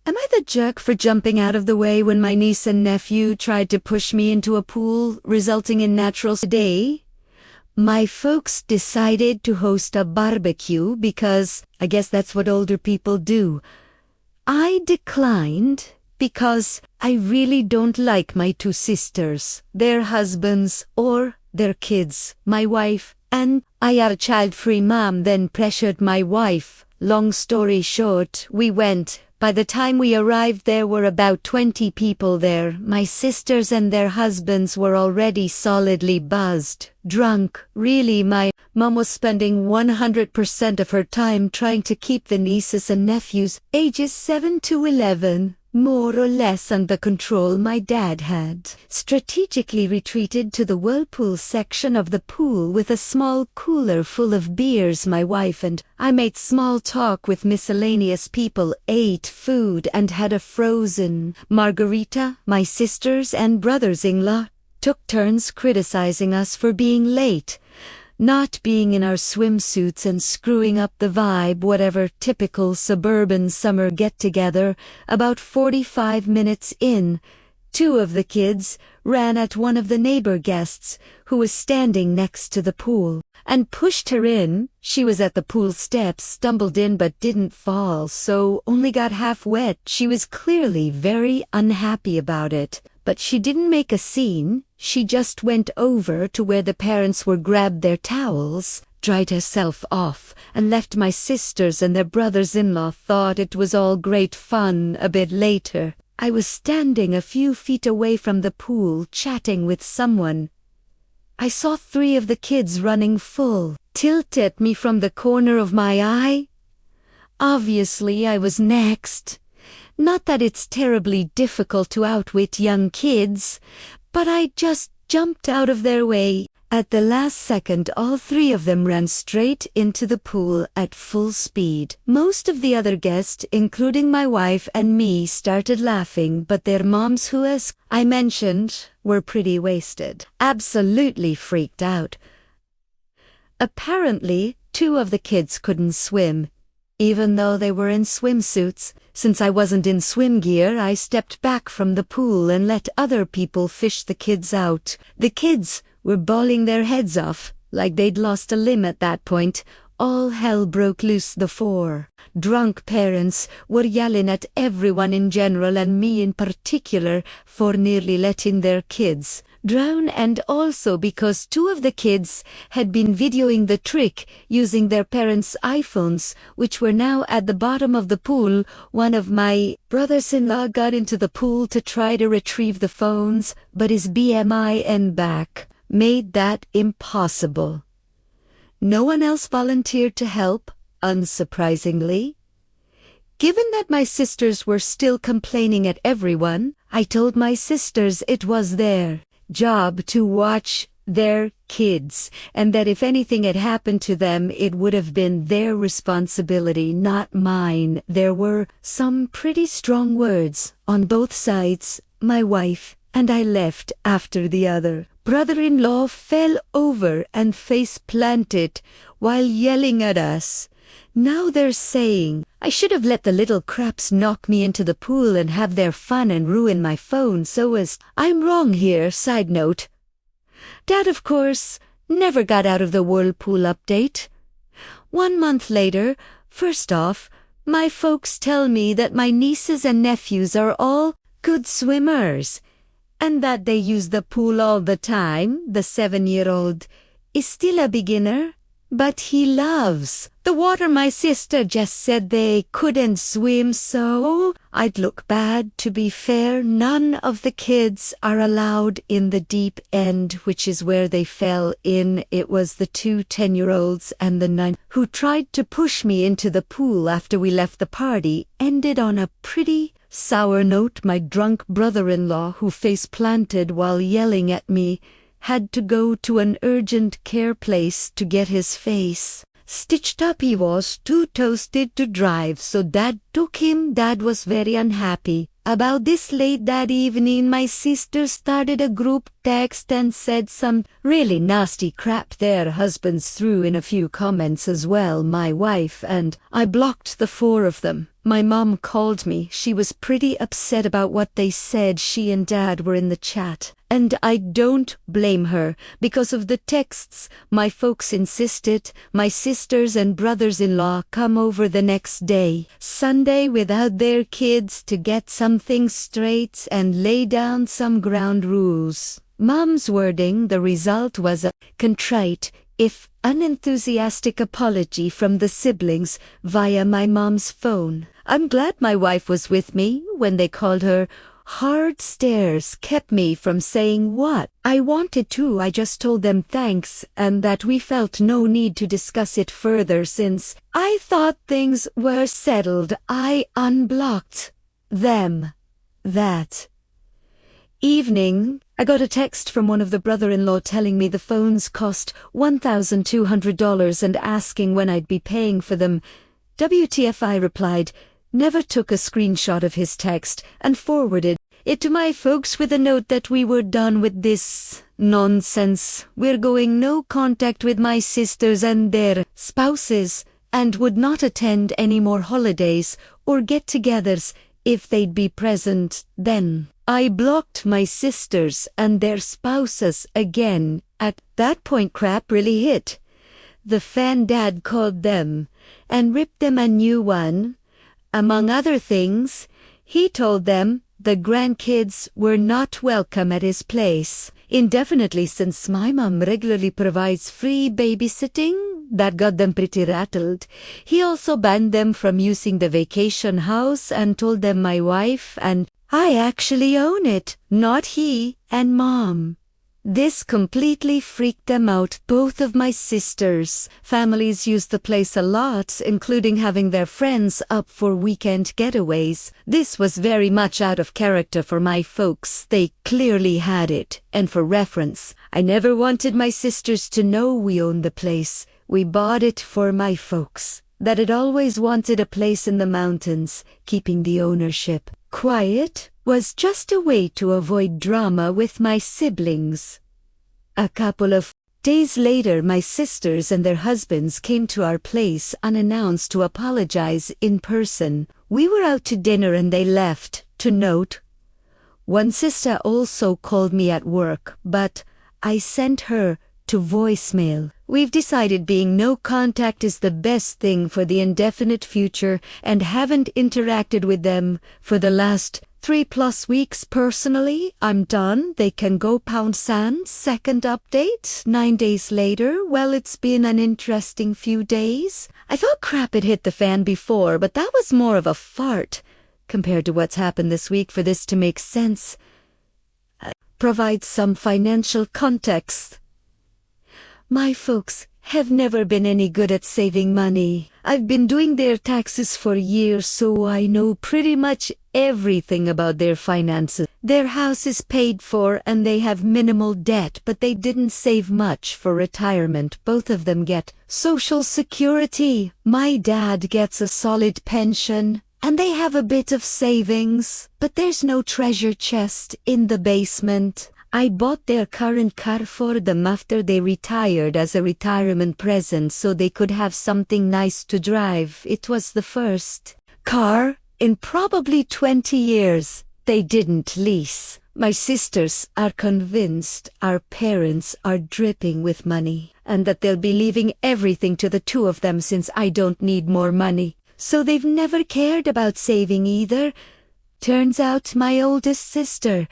Am I the jerk for jumping out of the way when my niece and nephew tried to push me into a pool, resulting in natural today? My folks decided to host a barbecue because I guess that's what older people do. I declined because I really don't like my two sisters, their husbands, or their kids. My wife and I are a child-free mom, then pressured my wife. Long story short, we went. By the time we arrived, there were about 20 people there. My sisters and their husbands were already solidly buzzed, drunk. Really, my mom was spending 100% of her time trying to keep the nieces and nephews, ages 7 to 11, more or less under control. My dad had strategically retreated to the whirlpool section of the pool with a small cooler full of beers. My wife and I made small talk with miscellaneous people, ate food, and had a frozen margarita. My sisters and brothers-in-law took turns criticizing us for being late, not being in our swimsuits and screwing up the vibe, whatever typical suburban summer get-together. About 45 minutes in, two of the kids ran at one of the neighbor guests, who was standing next to the pool, and pushed her in. She was at the pool steps, stumbled in but didn't fall, so only got half wet. She was clearly very unhappy about it, but she didn't make a scene. She just went over to where the parents were, grabbed their towels, dried herself off, and left. My sisters and their brothers-in-law thought it was all great fun. A bit later, I was standing a few feet away from the pool chatting with someone. I saw 3 of the kids running full tilt at me from the corner of my eye. Obviously, I was next. Not that it's terribly difficult to outwit young kids, but I just jumped out of their way. At the last second, all 3 of them ran straight into the pool at full speed. Most of the other guests, including my wife and me, started laughing, but their moms, who, as I mentioned, were pretty wasted, absolutely freaked out. Apparently, 2 of the kids couldn't swim, even though they were in swimsuits. Since I wasn't in swim gear, I stepped back from the pool and let other people fish the kids out. The kids were bawling their heads off, like they'd lost a limb at that point. All hell broke loose. The 4 drunk parents were yelling at everyone in general, and me in particular, for nearly letting their kids drown, and also because 2 of the kids had been videoing the trick using their parents' iPhones, which were now at the bottom of the pool. One of my brothers-in-law got into the pool to try to retrieve the phones, but his BMI and back made that impossible. No one else volunteered to help, unsurprisingly. Given that my sisters were still complaining at everyone, I told my sisters it was their job to watch their kids, and that if anything had happened to them, it would have been their responsibility, not mine. There were some pretty strong words on both sides. My wife and I left after the other brother-in-law fell over and face-planted while yelling at us. Now they're saying I should have let the little craps knock me into the pool and have their fun and ruin my phone so as I'm wrong here. Side note, Dad, of course, never got out of the whirlpool update. 1 month later, first off, my folks tell me that my nieces and nephews are all good swimmers, and that they use the pool all the time. The 7-year-old is still a beginner, but he loves the water. My sister just said they couldn't swim, so I'd look bad. To be fair, none of the kids are allowed in the deep end, which is where they fell in. It was the 2 10-year-olds and the 9 who tried to push me into the pool after we left the party. Ended on a pretty sour note. My drunk brother-in-law, who face-planted while yelling at me, had to go to an urgent care place to get his face stitched up. He was too toasted to drive, so Dad took him. Dad was very unhappy about this. Late that evening, my sister started a group text and said some really nasty crap. Their husbands threw in a few comments as well. My wife and I blocked the 4 of them. My mom called me. She was pretty upset about what they said. She and Dad were in the chat. And I don't blame her. Because of the texts, my folks insisted my sisters and brothers-in-law come over the next day, Sunday, without their kids to get some things straight and lay down some ground rules. Mom's wording, the result was a contrite, if unenthusiastic apology from the siblings via my mom's phone. I'm glad my wife was with me when they called her. Hard stares kept me from saying what I wanted to. I just told them thanks and that we felt no need to discuss it further since I thought things were settled. I unblocked them that evening. I got a text from one of the brother-in-law telling me the phones cost $1,200 and asking when I'd be paying for them. WTF, I replied, never took a screenshot of his text, and forwarded it to my folks with a note that we were done with this nonsense. We're going no contact with my sisters and their spouses, and would not attend any more holidays or get-togethers if they'd be present then. I blocked my sisters and their spouses again. At that point crap really hit the fan. Dad called them and ripped them a new one. Among other things, he told them the grandkids were not welcome at his place indefinitely since my mom regularly provides free babysitting. That got them pretty rattled. He also banned them from using the vacation house and told them my wife and I actually own it, not he and Mom. This completely freaked them out. Both of my sisters' families use the place a lot, including having their friends up for weekend getaways. This was very much out of character for my folks. They clearly had it. And for reference, I never wanted my sisters to know we owned the place. We bought it for my folks that had always wanted a place in the mountains. Keeping the ownership quiet was just a way to avoid drama with my siblings. A couple of days later, my sisters and their husbands came to our place unannounced to apologize in person. We were out to dinner and they left. To note, one sister also called me at work, but I sent her to voicemail. We've decided being no contact is the best thing for the indefinite future and haven't interacted with them for the last 3+ weeks. Personally, I'm done. They can go pound sand. Second update, 9 days later. Well, it's been an interesting few days. I thought crap had hit the fan before, but that was more of a fart compared to what's happened this week. For this to make sense, provide some financial context. My folks have never been any good at saving money. I've been doing their taxes for years, so I know pretty much everything about their finances. Their house is paid for and they have minimal debt, but they didn't save much for retirement. Both of them get Social Security. My dad gets a solid pension, and they have a bit of savings, but there's no treasure chest in the basement. I bought their current car for them after they retired as a retirement present so they could have something nice to drive. It was the first car in probably 20 years they didn't lease. My sisters are convinced our parents are dripping with money and that they'll be leaving everything to the two of them since I don't need more money. So they've never cared about saving either. Turns out my oldest sister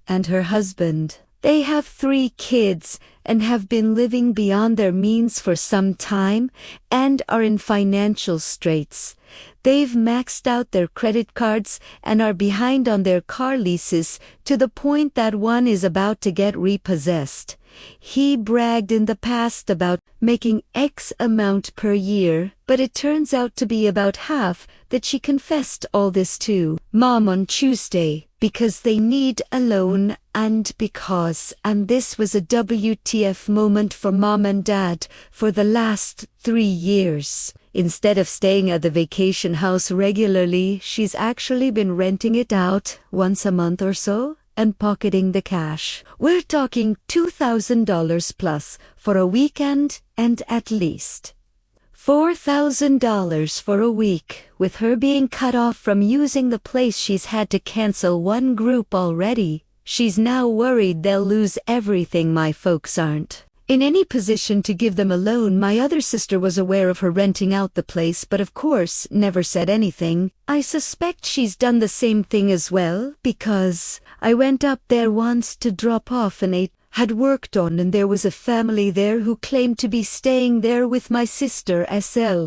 and her husband, they have 3 kids and have been living beyond their means for some time and are in financial straits. They've maxed out their credit cards and are behind on their car leases to the point that one is about to get repossessed. He bragged in the past about making X amount per year, but it turns out to be about half that. She confessed all this to Mom on Tuesday because they need a loan and this was a WTF moment for Mom and Dad for the last 3 years. Instead of staying at the vacation house regularly, she's actually been renting it out once a month or so and pocketing the cash. We're talking $2,000 plus for a weekend and at least $4,000 for a week. With her being cut off from using the place, she's had to cancel one group already. She's now worried they'll lose everything. My folks aren't in any position to give them a loan. My other sister was aware of her renting out the place, but of course never said anything. I suspect she's done the same thing as well, because I went up there once to drop off and had worked on, and there was a family there who claimed to be staying there with my sister SL,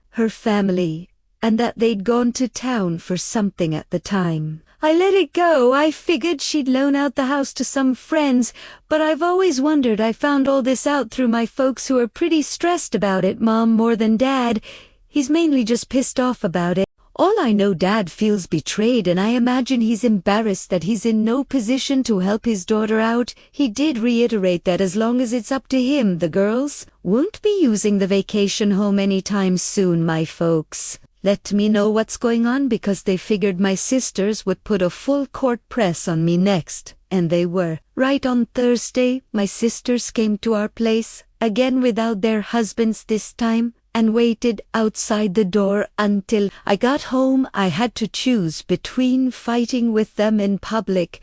her family, and that they'd gone to town for something at the time. I let it go. I figured she'd loan out the house to some friends, but I've always wondered. I found all this out through my folks, who are pretty stressed about it. Mom more than Dad. He's mainly just pissed off about it. All I know, Dad feels betrayed, and I imagine he's embarrassed that he's in no position to help his daughter out. He did reiterate that as long as it's up to him, the girls won't be using the vacation home anytime soon. My folks let me know what's going on, because they figured my sisters would put a full court press on me next, and they were. Right on Thursday, my sisters came to our place, again without their husbands this time, and waited outside the door until I got home. I had to choose between fighting with them in public,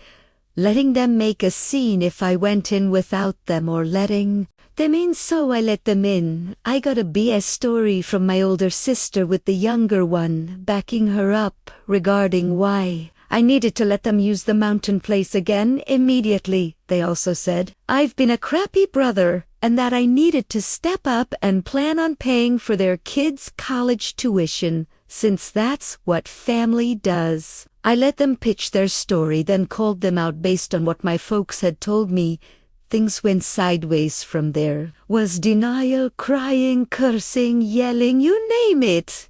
letting them make a scene if I went in without them, or letting them in, so I let them in. I got a BS story from my older sister with the younger one backing her up regarding why I needed to let them use the mountain place again immediately. They also said I've been a crappy brother, and that I needed to step up and plan on paying for their kids' college tuition, since that's what family does. I let them pitch their story, then called them out based on what my folks had told me. Things went sideways from there. Was denial, crying, cursing, yelling, you name it.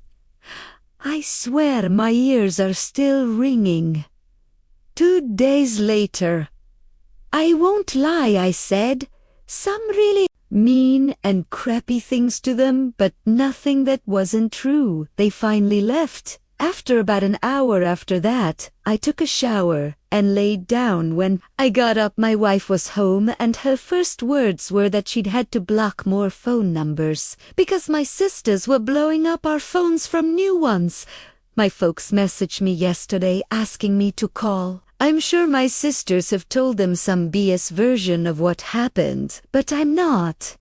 I swear my ears are still ringing. 2 days later, I won't lie, I said some really mean and crappy things to them, but nothing that wasn't true. They finally left. After about an hour after that, I took a shower and laid down. When I got up, my wife was home, and her first words were that she'd had to block more phone numbers because my sisters were blowing up our phones from new ones. My folks messaged me yesterday asking me to call. I'm sure my sisters have told them some BS version of what happened, but I'm not